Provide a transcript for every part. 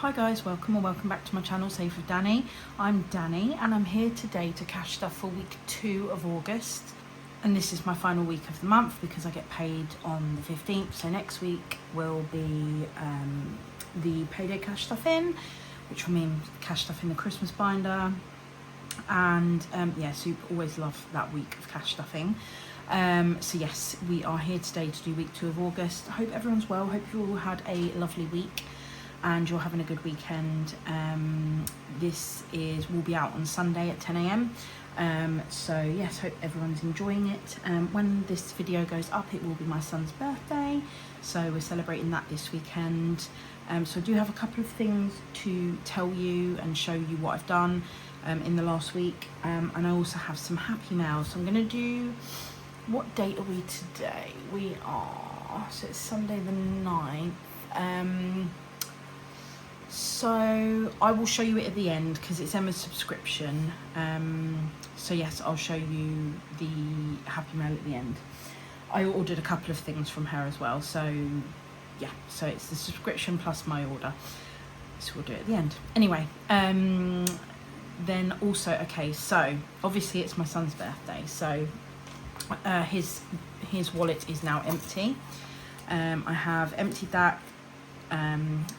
Hi guys, welcome back to my channel, Safe with Dani. I'm Dani and I'm here today to cash stuff for week 2 of August. And this is my final week of the month because I get paid on the 15th. So next week will be the payday cash stuff in, which will mean cash stuff in the Christmas binder. And yeah, so always love that week of cash stuffing. So yes, we are here today to do week 2 of August. I hope everyone's well. Hope you all had a lovely week and you're having a good weekend. This will be out on Sunday at 10 AM. So yes, hope everyone's enjoying it. When this video goes up, it will be my son's birthday, so we're celebrating that this weekend. So I do have a couple of things to tell you and show you what I've done in the last week, and I also have some happy mail. So I'm going to do, what date are we today? So it's Sunday the 9th. So I will show you it at the end because it's Emma's subscription. So yes, I'll show you the happy mail at the end. I ordered a couple of things from her as well. So yeah, so it's the subscription plus my order. So we'll do it at the end. Anyway, then also, okay, so obviously it's my son's birthday. So his wallet is now empty. I have emptied that,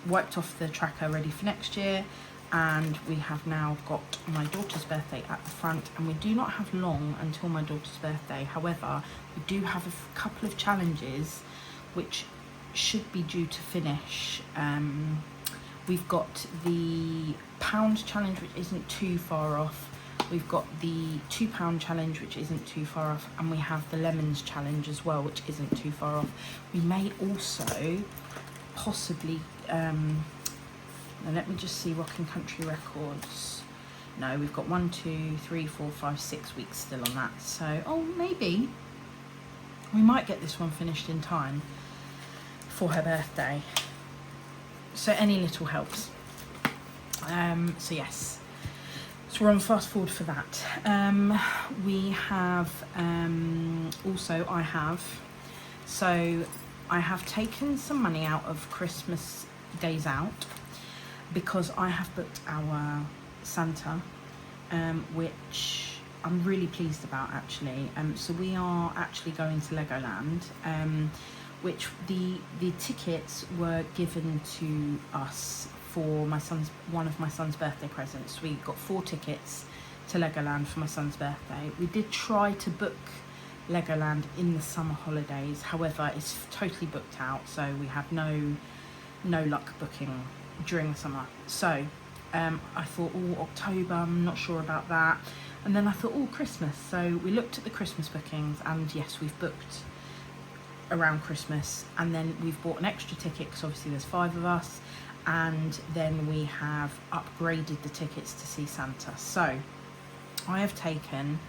wiped off the tracker ready for next year, and we have now got my daughter's birthday at the front, and we do not have long until my daughter's birthday. However, we do have a couple of challenges which should be due to finish. We've got the pound challenge, which isn't too far off. We've got the £2 challenge, which isn't too far off, and we have the lemons challenge as well, which isn't too far off. We may also possibly now let me just see, Rockin Country Records. No, we've got 1, 2, 3, 4, 5, 6 weeks still on that. So, oh, maybe we might get this one finished in time for her birthday. So any little helps. So yes. So we're on fast forward for that. We have also I have taken some money out of Christmas days out because I have booked our Santa, which I'm really pleased about actually. So we are actually going to Legoland, which the tickets were given to us for one of my son's birthday presents. We got 4 tickets to Legoland for my son's birthday. We did try to book Legoland in the summer holidays, however it's totally booked out, so we have no luck booking during the summer. So I thought, oh, October, I'm not sure about that. And then I thought, oh, Christmas. So we looked at the Christmas bookings, and yes, we've booked around Christmas, and then we've bought an extra ticket because obviously there's 5 of us, and then we have upgraded the tickets to see Santa. So I have taken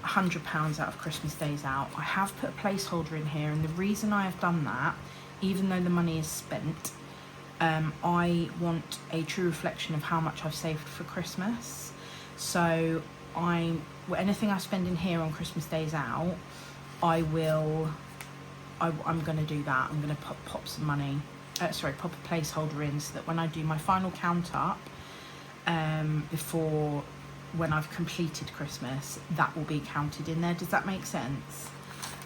£100 out of Christmas days out. I have put a placeholder in here, and the reason I have done that, even though the money is spent, I want a true reflection of how much I've saved for Christmas. So anything I spend in here on Christmas days out, I'm going to do that. I'm going to pop some money, pop a placeholder in, so that when I do my final count up, before when I've completed Christmas, that will be counted in there. Does that make sense?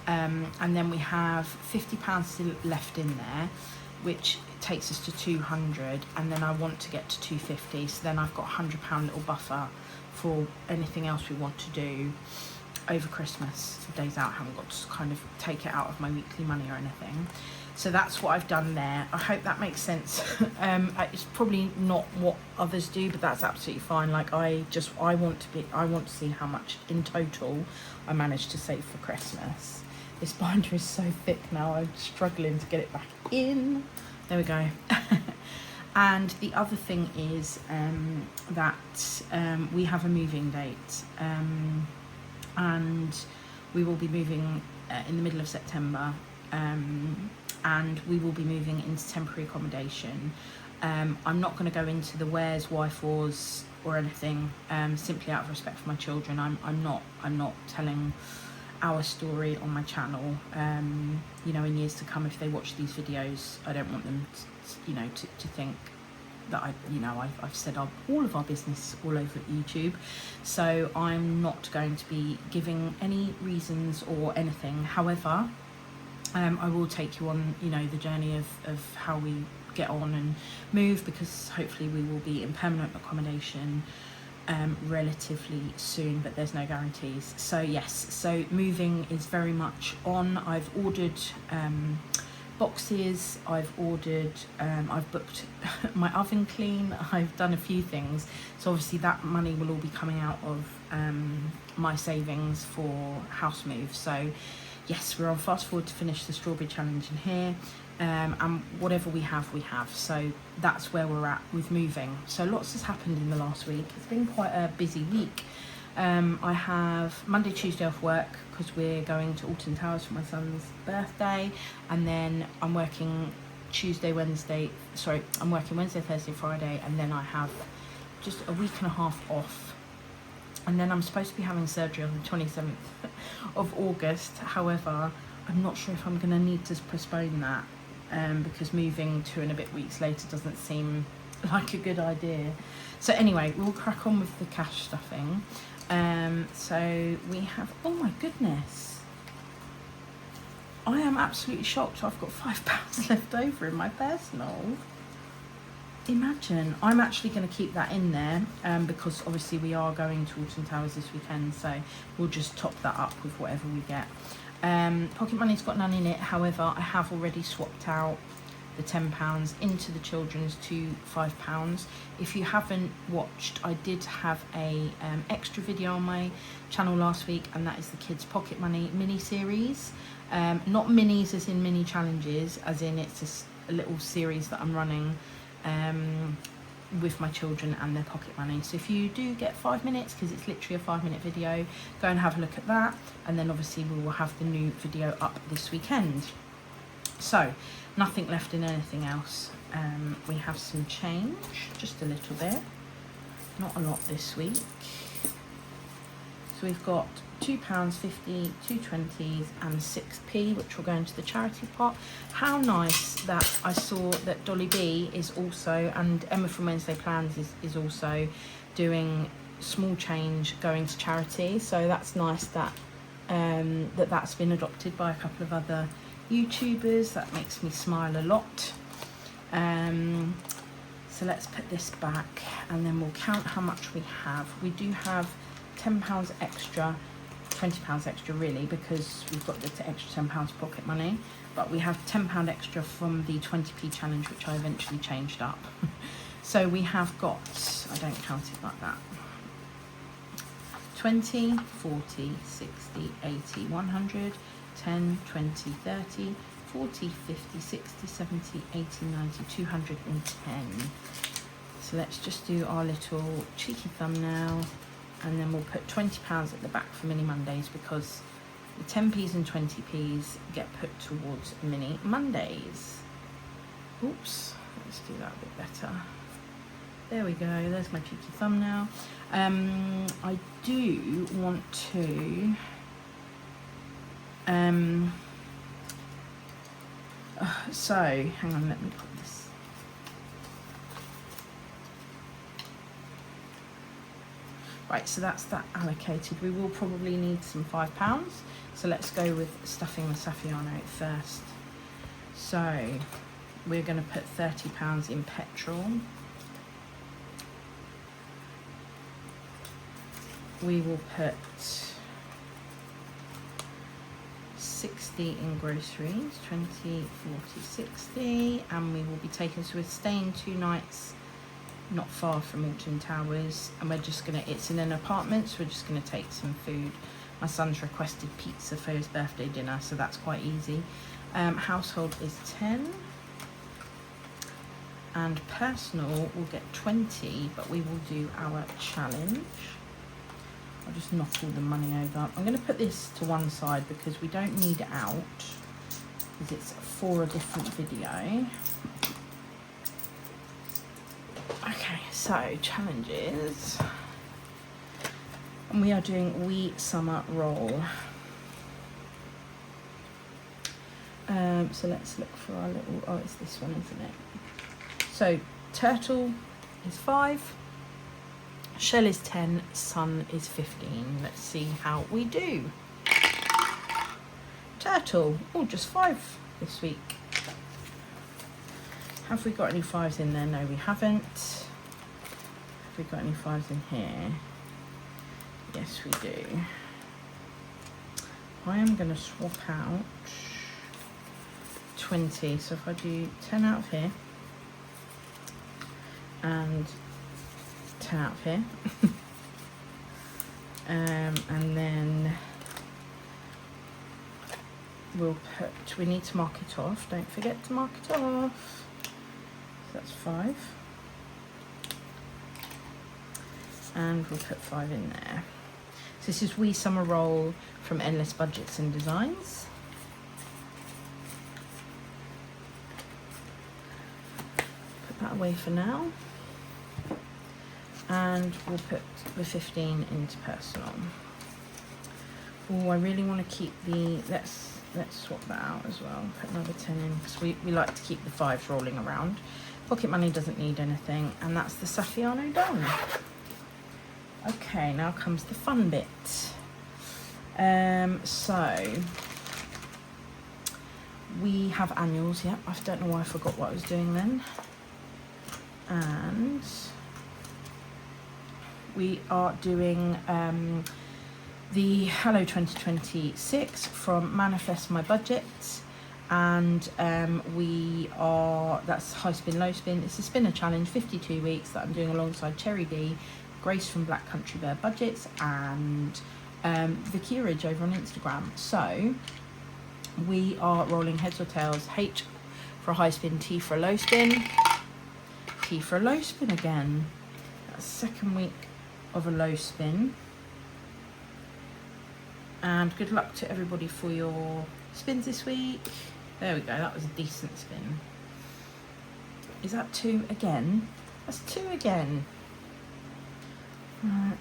And then we have £50 still left in there, which takes us to 200, and then I want to get to 250, so then I've got £100 little buffer for anything else we want to do over Christmas days out. I haven't got to kind of take it out of my weekly money or anything. So that's what I've done there. I hope that makes sense. It's probably not what others do, but that's absolutely fine. Like I want to see how much in total I managed to save for Christmas. This binder is so thick now, I'm struggling to get it back in. There we go. And the other thing is that we have a moving date, and we will be moving in the middle of September. And we will be moving into temporary accommodation. I'm not going to go into the where's, why fors or anything, simply out of respect for my children. I'm not telling our story on my channel. You know, in years to come, if they watch these videos, I don't want them to think that I've said all of our business all over YouTube, so I'm not going to be giving any reasons or anything. However, I will take you on, the journey of how we get on and move, because hopefully we will be in permanent accommodation relatively soon, but there's no guarantees. So yes, so moving is very much on. I've ordered boxes, I've booked my oven clean, I've done a few things. So obviously that money will all be coming out of my savings for house move. So yes, we're on fast forward to finish the strawberry challenge in here, and whatever we have. So that's where we're at with moving. So lots has happened in the last week. It's been quite a busy week. I have Monday, Tuesday off work because we're going to Alton Towers for my son's birthday, and then I'm working Wednesday, Thursday, Friday, and then I have just a week and a half off. And then I'm supposed to be having surgery on the 27th of August. However, I'm not sure if I'm going to need to postpone that because moving 2 and a bit weeks later doesn't seem like a good idea. So anyway, we'll crack on with the cash stuffing. So we have, oh my goodness, I am absolutely shocked. I've got £5 left over in my personal. Imagine. I'm actually going to keep that in there because obviously we are going to Alton Towers this weekend, so we'll just top that up with whatever we get. Pocket money's got none in it. However, I have already swapped out the £10 into the children's to £5. If you haven't watched, I did have a extra video on my channel last week, and that is the kids pocket money mini series. Not minis as in mini challenges, as in it's just a little series that I'm running with my children and their pocket money. So if you do get 5 minutes, because it's literally a 5-minute video, go and have a look at that, and then obviously we will have the new video up this weekend. So nothing left in anything else. We have some change, just a little bit, not a lot this week. So we've got £2.50, 2 20s and 6p, which will go into the charity pot. How nice that I saw that Dolly B is also, and Emma from Wednesday Plans is also doing small change going to charity. So that's nice that that's been adopted by a couple of other YouTubers. That makes me smile a lot. So let's put this back and then we'll count how much we have. We do have £10 extra, £20 extra really, because we've got the extra £10 pocket money, but we have £10 extra from the 20p challenge, which I eventually changed up. So we have got, I don't count it like that, 20, 40, 60, 80, 100, 10, 20, 30, 40, 50, 60, 70, 80, 90, 210. So let's just do our little cheeky thumbnail, and then we'll put £20 at the back for Mini Mondays, because the 10p's and 20p's get put towards Mini Mondays. Oops, let's do that a bit better. There we go, there's my cheeky thumbnail. I do want to so hang on, let me put this. Right, so that's that allocated. We will probably need some £5, so let's go with stuffing the Saffiano first. So we're going to put £30 in petrol. We will put 60 in groceries, 20, 40, 60, and we will be taking, so we're staying 2 nights not far from Alton Towers, and we're just gonna, it's in an apartment, so we're just gonna take some food. My son's requested pizza for his birthday dinner, so that's quite easy. Household is 10, and personal will get 20, but we will do our challenge. I'll just knock all the money over. I'm going to put this to one side because we don't need it out, because it's for a different video. Okay, so challenges. And we are doing wee summer roll. So let's look for our little, oh, it's this one, isn't it? So turtle, is 5. Shell is 10, sun is 15. Let's see how we do. Turtle, oh, just 5 this week. Have we got any 5s in there? No, we haven't. Have we got any 5s in here? Yes, we do. I am going to swap out 20. So if I do 10 out of here and 10 out of here, and then we'll put, we need to mark it off. Don't forget to mark it off. So that's 5. And we'll put 5 in there. So this is Wee Summer Roll from Endless Budgets and Designs. Put that away for now. And we'll put the 15 into personal. Oh, I really want to keep the, let's swap that out as well. Put another 10 in, because we like to keep the 5s rolling around. Pocket money doesn't need anything, and that's the Saffiano done. Okay, now comes the fun bit. So we have annuals. Yep, I don't know why I forgot what I was doing then. And we are doing the Hello 2026 from Manifest My Budget, and that's high spin, low spin. It's a spinner challenge, 52 weeks, that I'm doing alongside Cherry B, Grace from Black Country Bear Budgets, and Vicky Ridge over on Instagram. So we are rolling heads or tails. H for a high spin, T for a low spin, T for a low spin again. That's the second week of a low spin. And good luck to everybody for your spins this week. There we go, that was a decent spin. Is that 2 again? That's 2 again. Right.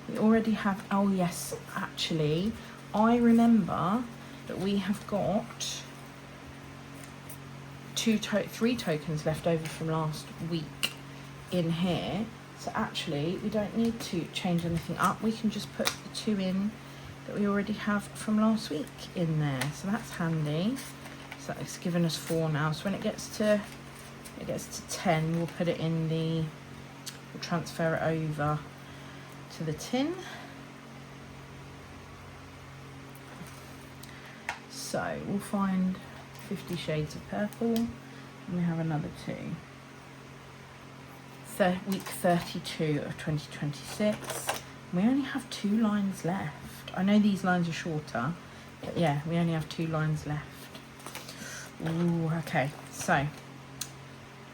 We already have, oh yes, actually, I remember that we have got 3 tokens left over from last week in here. So actually, we don't need to change anything up. We can just put the 2 in that we already have from last week in there. So that's handy. So that's given us 4 now. So when it gets to 10, we'll put it in we'll transfer it over to the tin. So we'll find 50 Shades of Purple, and we have another 2. Week 32 of 2026. We only have 2 lines left. I know these lines are shorter, but yeah, we only have 2 lines left. Ooh, okay, so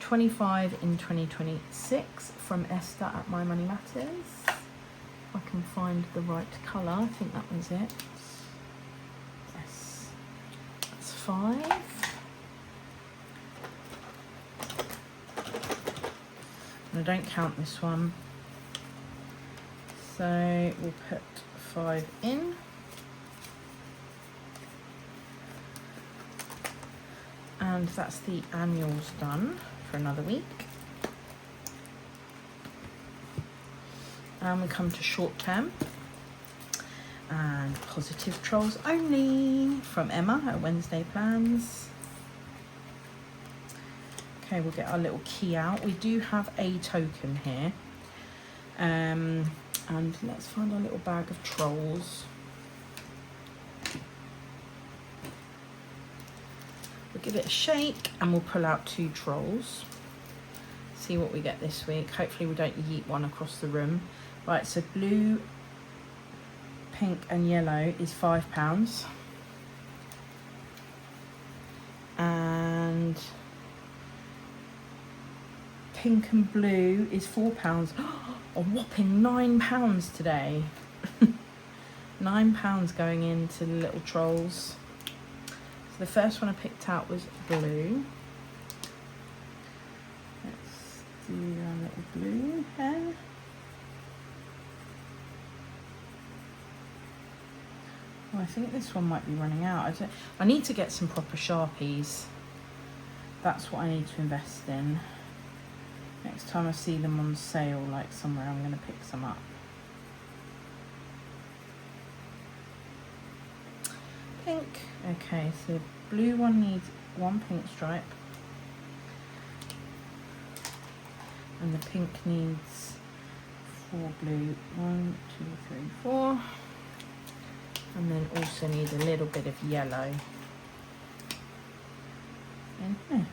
25 in 2026 from Esther at My Money Matters. If I can find the right colour, I think that was it. Yes, that's 5. I don't count this one, so we'll put 5 in. And that's the annuals done for another week. And we come to short term and positive trolls only from Emma at Wednesday Plans. Okay, we'll get our little key out. We do have a token here. And let's find our little bag of trolls. We'll give it a shake and we'll pull out 2 trolls. See what we get this week. Hopefully we don't yeet one across the room. Right, so blue, pink and yellow is £5. And pink and blue is £4. A whopping £9 today. £9 going into the little trolls. So the first one I picked out was blue. Let's do our little blue here. Oh, I think this one might be running out. I need to get some proper Sharpies. that's what I need to invest in. Next time I see them on sale, like somewhere, I'm going to pick some up. Pink. Okay, so the blue one needs 1 pink stripe. And the pink needs 4 blue. 1, 2, 3, 4. And then also need a little bit of yellow in here.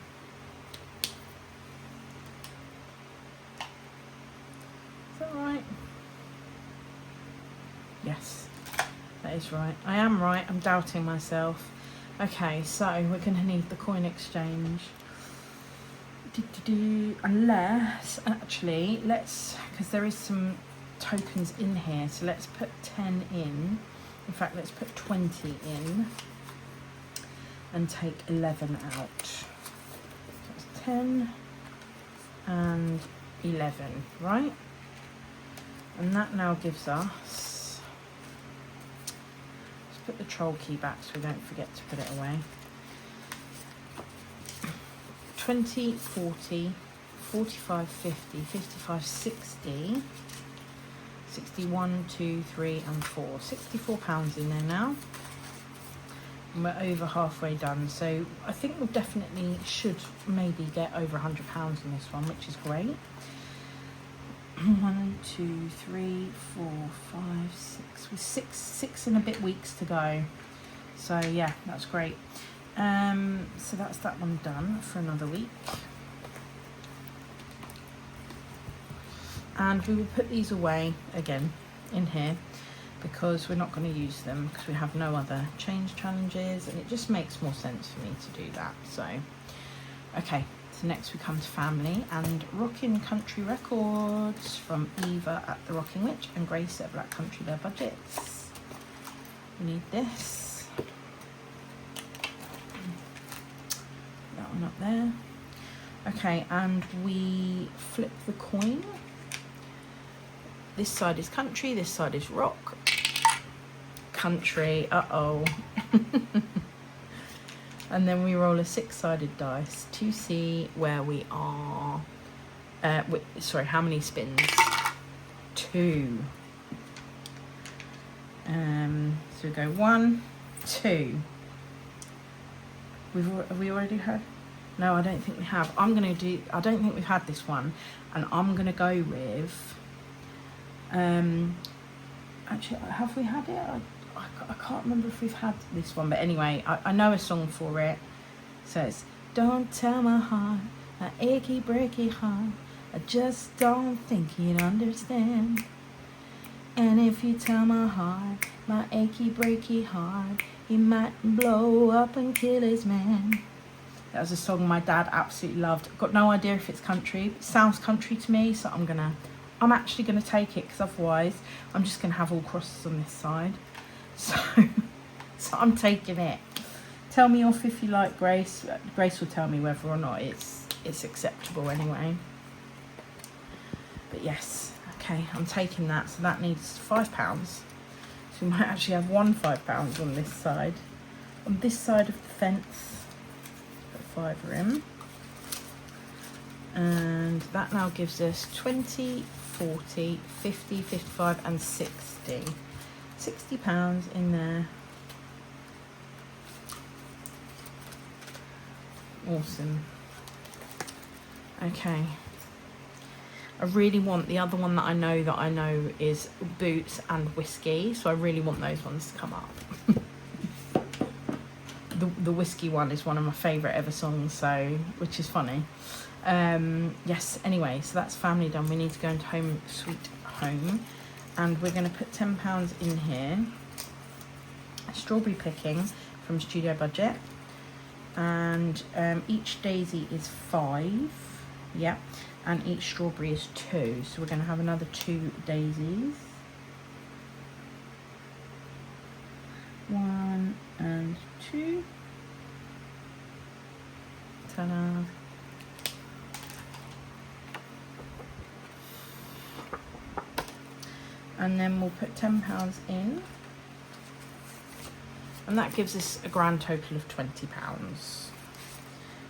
Is that right? Yes, that is right. I am right. I'm doubting myself. Okay, so we're going to need the coin exchange. Unless, actually, let's, because there is some tokens in here, so let's put 10 in. In fact, let's put 20 in and take 11 out. So that's 10 and 11, right? And that now gives us, let's put the troll key back so we don't forget to put it away. 20, 40, 45, 50, 55, 60, 61, 2, 3 and 4. £64 in there now. And we're over halfway done. So I think we definitely should maybe get over £100 in this one, which is great. 1, 2, 3, 4, 5, 6. With six and a bit weeks to go. So yeah, that's great. So that's that one done for another week. And we will put these away again in here because we're not going to use them because we have no other change challenges, and it just makes more sense for me to do that. So, okay, so next we come to family and Rockin Country Records from Eva at the Rocking Witch and Grace at Black Country Their Budgets. We need this. That one up there. Okay, and we flip the coin. This side is country, this side is rock. Country, uh-oh. And then we roll a 6-sided dice to see where we are. Sorry, how many spins? 2. So we go 1, 2. Have we already had? No, I don't think we have. I don't think we've had this one, and I'm gonna go with. Actually, have we had it? I can't remember if we've had this one, but anyway, I know a song for it. It says, "Don't tell my heart, my achy breaky heart, I just don't think he'd understand. And if you tell my heart, my achy breaky heart, he might blow up and kill his man." That was a song my dad absolutely loved. Got no idea if it's country. It sounds country to me, so I'm actually gonna take it, because otherwise I'm just gonna have all crosses on this side. So I'm taking it. Tell me off if you like, Grace. Grace will tell me whether or not it's acceptable anyway. But yes, okay, I'm taking that. So that needs £5. So we might actually have £5 on this side. On this side of the fence, put £5 in. And that now gives us 20, 40, 50, 55 and 60. £60 in there. Awesome. Okay. I really want the other one that I know is Boots and Whiskey, so I really want those ones to come up. The Whiskey one is one of my favourite ever songs, so which is funny. Yes, anyway, so that's family done. We need to go into Home Sweet Home, and we're going to put £10 in here. Strawberry picking from Studio Budget, and each daisy is 5, yeah, and each strawberry is 2, so we're going to have another 2 daisies. 1 and 2. Ta-da. And then we'll put £10 in, and that gives us a grand total of £20.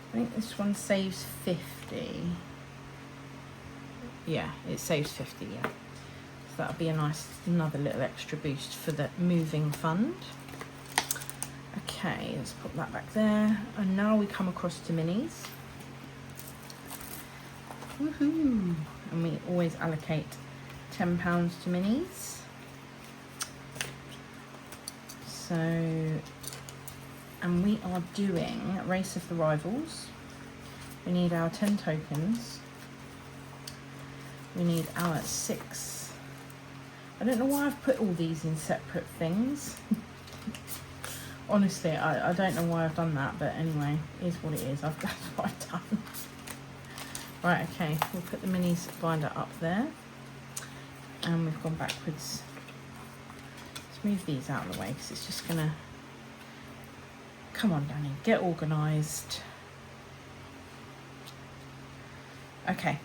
I think this one saves 50. Yeah, it saves 50, yeah. So that'll be a nice, another little extra boost for the moving fund. Okay, let's put that back there. And now we come across to minis. Woohoo! And we always allocate £10 to minis. So, and we are doing Race of the Rivals. We need our 10 tokens. We need our 6. I don't know why I've put all these in separate things. Honestly, I don't know why I've done that, but anyway, it is what it is. That's what I've done. Right, okay, we'll put the minis binder up there. And we've gone backwards. Let's move these out of the way because it's just gonna... Come on, Dani, get organised. Okay.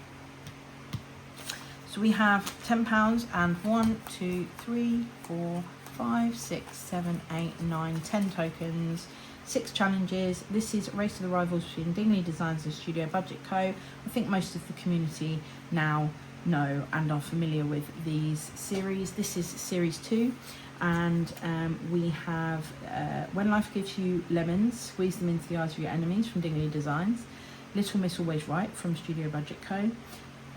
So we have £10 and 1, 2, 3, 4, 5, 6, 7, 8, 9, 10 tokens, 6 challenges. This is Race of the Rivals between Dingley Designs and Studio Budget Co. I think most of the community now know and are familiar with these series. This is series 2, and we have When Life Gives You Lemons, Squeeze Them Into the Eyes of Your Enemies from Dingley Designs, Little Miss Always Right from Studio Budget Co.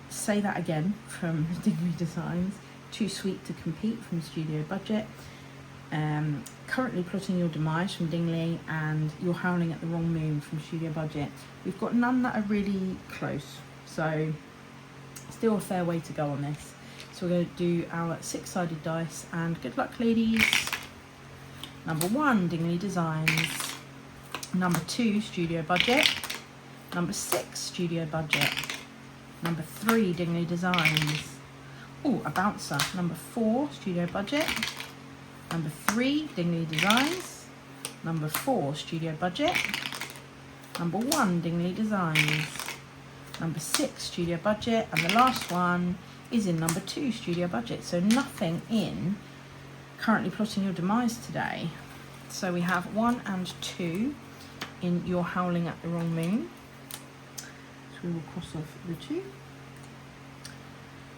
Say That Again from Dingley Designs, Too Sweet to Compete from Studio Budget, Currently Plotting Your Demise from Dingley, and You're Howling at the Wrong Moon from Studio Budget. We've got none that are really close, so still a fair way to go on this. So we're going to do our 6-sided dice, and good luck, ladies. Number 1, Dingley Designs. Number 2, Studio Budget. Number 6, Studio Budget. Number 3, Dingley Designs. Oh, a bouncer. Number 4, Studio Budget. Number 3, Dingley Designs. Number 4, Studio Budget. Number 1, Dingley Designs. Number 6, Studio Budget. And the last one is in number 2, Studio Budget. So nothing in Currently Plotting Your Demise today. So we have 1 and 2 in You're Howling at the Wrong Moon. So we will cross off the 2.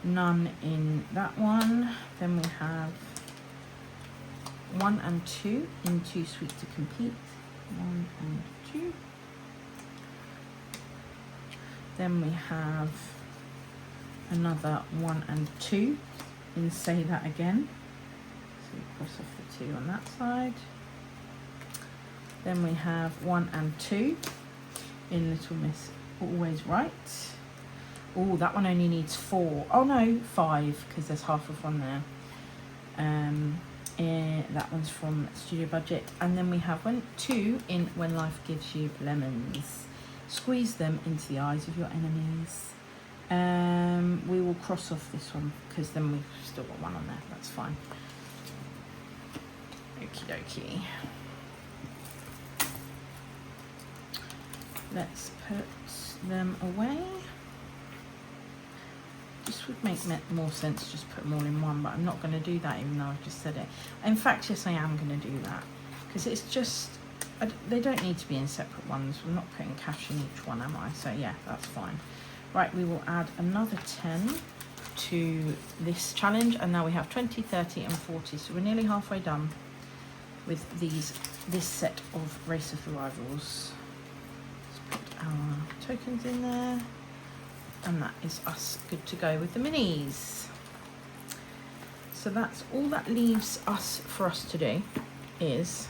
None in that one. Then we have 1 and 2 in Too Sweet to Compete. 1 and 2. Then we have another 1 and 2 in Say That Again. So we cross off the 2 on that side. Then we have 1 and 2 in Little Miss Always Right. Oh, that one only needs 4. Oh no, 5, because there's half of one there. That one's from Studio Budget. And then we have 2 in When Life Gives You Lemons. Squeeze Them Into the Eyes of Your Enemies. We will cross off this one because then we've still got 1 on there. That's fine. Okie dokie. Let's put them away. This would make more sense to just put them all in one, but I'm not going to do that even though I've just said it. In fact, yes, I am going to do that because it's just, they don't need to be in separate ones. We're not putting cash in each one, am I? So yeah, that's fine. Right, we will add another 10 to this challenge, and now we have 20, 30 and 40. So we're nearly halfway done with this set of Race of the Rivals. Let's put our tokens in there. And that is us good to go with the minis. So that's all that leaves us for us to do is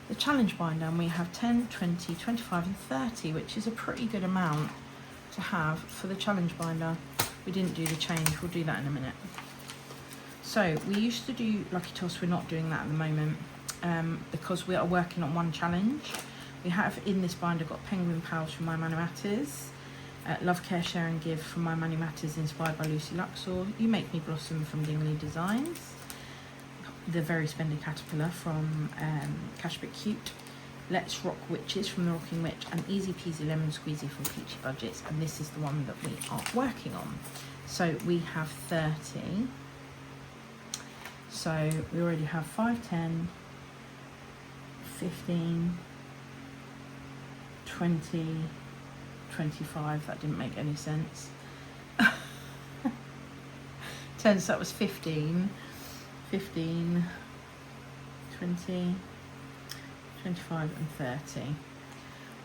the challenge binder, and we have 10, 20, 25 and 30, which is a pretty good amount to have for the challenge binder. We didn't do the change, we'll do that in a minute. So we used to do Lucky Toss, we're not doing that at the moment because we are working on one challenge. We have in this binder got Penguin Pals from My Money Matters, Love, Care, Share and Give from My Money Matters inspired by Lucy Luxor, You Make Me Blossom from Dingley Designs, The Very Spendy Caterpillar from Cash Bit Cute, Let's Rock Witches from The Rocking Witch, and Easy Peasy Lemon Squeezy from Peachy Budgets, and this is the one that we are working on. So we have 30. So we already have 5, 10, 15, 20, 25, that didn't make any sense. Turns that was 15, 15, 20, 25 and 30.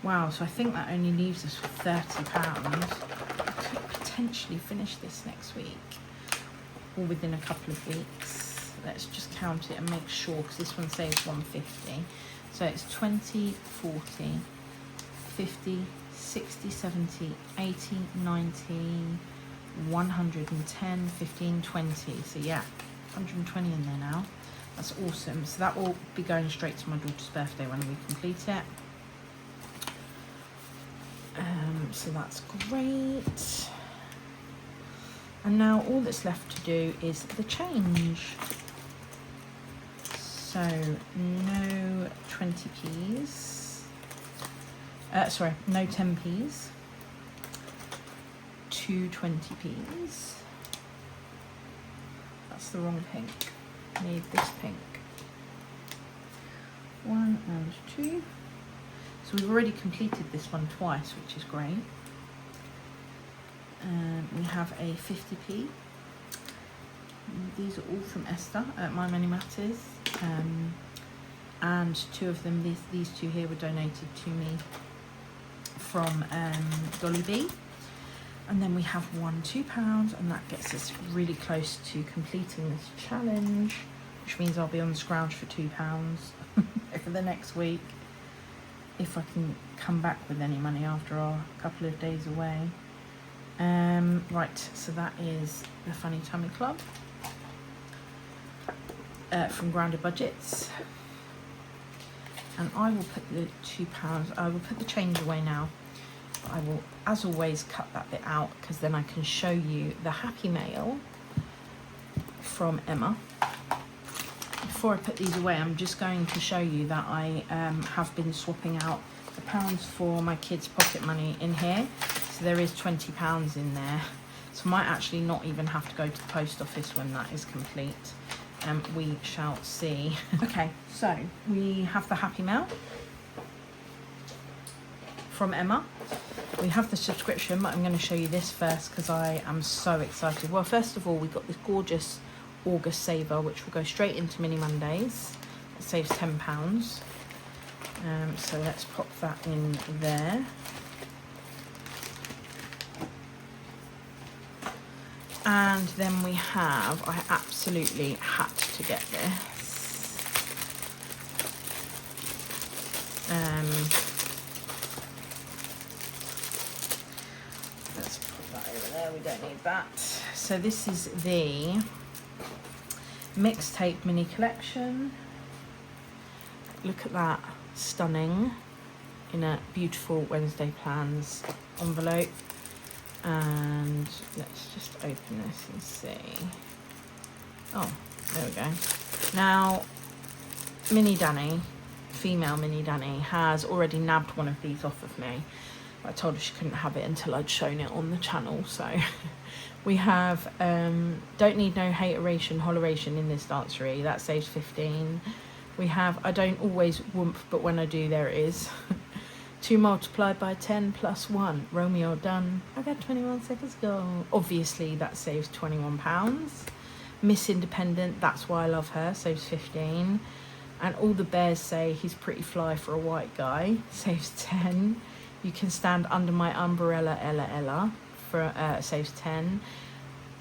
Wow, so I think that only leaves us with £30. I could potentially finish this next week or within a couple of weeks. Let's just count it and make sure, because this one saves 150. So it's 20, 40, 50, 60, 70, 80, 90, 110, 15, 20. So yeah, 120 in there now. That's awesome. So that will be going straight to my daughter's birthday when we complete it. So that's great. And now all that's left to do is the change. So no 20p's. Sorry, no 10p's. 2 20p's. That's the wrong pink. Need this pink. 1 and 2. So we've already completed this one twice, which is great. We have a 50p. These are all from Esther at My Money Matters. And 2 of them, these 2 here, were donated to me from Dolly B. And then we have one £2, and that gets us really close to completing this challenge, which means I'll be on the scrounge for £2 for the next week, if I can come back with any money after our couple of days away. Right, so that is the Funny Tummy Club from Grounded Budgets. And I will put the £2, I will put the change away now. I will, as always, cut that bit out, because then I can show you the Happy Mail from Emma. Before I put these away, I'm just going to show you that I have been swapping out the pounds for my kids' pocket money in here. So there is £20 in there. So I might actually not even have to go to the post office when that is complete. We shall see. Okay, so we have the Happy Mail from Emma. We have the subscription, but I'm going to show you this first because I am so excited. Well, first of all, we got this gorgeous August saver, which will go straight into Mini Mondays. It saves £10. So let's pop that in there. And then we have, I absolutely had to get this. Let's put that over there, we don't need that. So this is the mixtape mini collection. Look at that, stunning, in a beautiful Wednesday Plans envelope. And let's just open this and see. Oh, there we go. Now, Mini Dani, female Mini Dani, has already nabbed one of these off of me. I told her she couldn't have it until I'd shown it on the channel. So we have Don't Need No Hateration, Holleration in this dancery. That saves 15. We have I Don't Always Whoomp, but when I do, there it is. 2 multiplied by 10 plus 1. Romeo done. I got 21 seconds to go. Obviously, that saves £21. Miss Independent, That's Why I Love Her, saves 15. And All the Bears Say He's Pretty Fly for a White Guy, saves 10. You Can Stand Under My Umbrella, Ella Ella, for saves 10.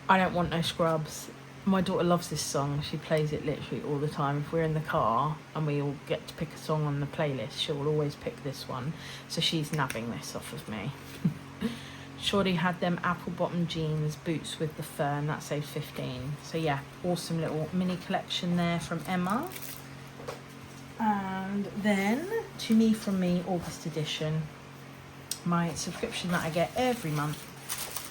I Don't Want No Scrubs. My daughter loves this song. She plays it literally all the time. If we're in the car and we all get to pick a song on the playlist, she'll always pick this one. So she's nabbing this off of me. Shorty Had Them Apple Bottom Jeans, Boots with the Fur, and that saves 15. So yeah, awesome little mini collection there from Emma. And then To Me From Me, August edition. My subscription that I get every month.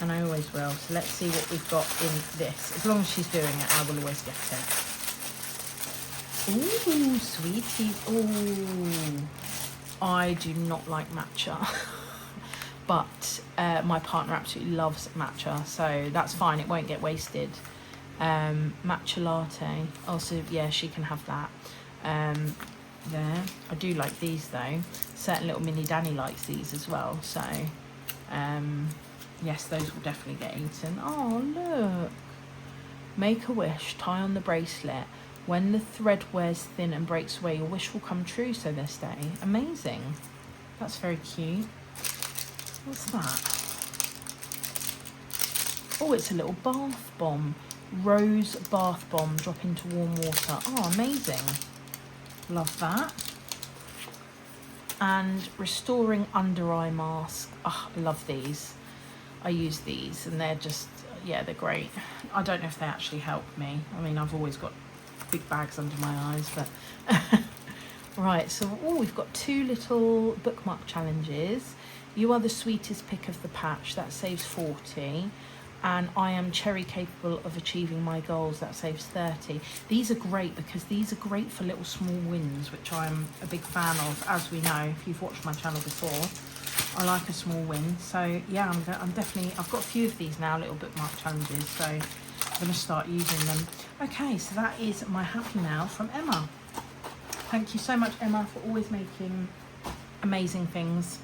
And I always will. So let's see what we've got in this. As long as she's doing it, I will always get it. Ooh, sweeties. Ooh. I do not like matcha. But my partner absolutely loves matcha. So that's fine. It won't get wasted. Matcha latte. Also, yeah, she can have that. there. I do like these though. Certain little mini Dani likes these as well. So, yes, those will definitely get eaten. Oh, look. Make a wish, tie on the bracelet. When the thread wears thin and breaks away, your wish will come true, so they stay. Amazing. That's very cute. What's that? Oh, it's a little bath bomb. Rose bath bomb, drop into warm water. Oh, amazing. Love that. And restoring under eye mask. Oh, I love these. I use these and they're just, yeah, they're great. I don't know if they actually help me. I mean, I've always got big bags under my eyes, but right. So, we've got 2 little bookmark challenges. You are the sweetest pick of the patch. That saves 40. And I am cherry capable of achieving my goals. That saves 30. These are great because these are great for little small wins, which I'm a big fan of. As we know, if you've watched my channel before, I like a small win. So yeah, I'm definitely, I've got a few of these now, little bookmark challenges. So I'm going to start using them. Okay, so that is my happy mail from Emma. Thank you so much, Emma, for always making amazing things.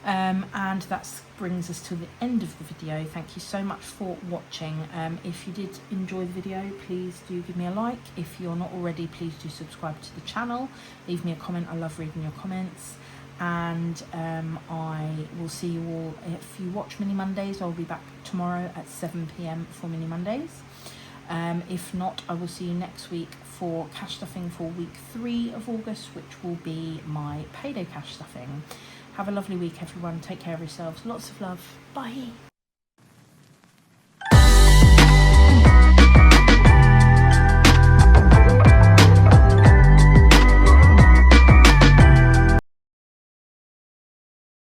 And that brings us to the end of the video. Thank you so much for watching. If you did enjoy the video, please do give me a like. If you're not already, please do subscribe to the channel. Leave me a comment. I love reading your comments. And I will see you all. If you watch Mini Mondays, I'll be back tomorrow at 7 PM for Mini Mondays. If not, I will see you next week for cash stuffing for week 3 of August, which will be my payday cash stuffing. Have a lovely week, everyone. Take care of yourselves. Lots of love. Bye.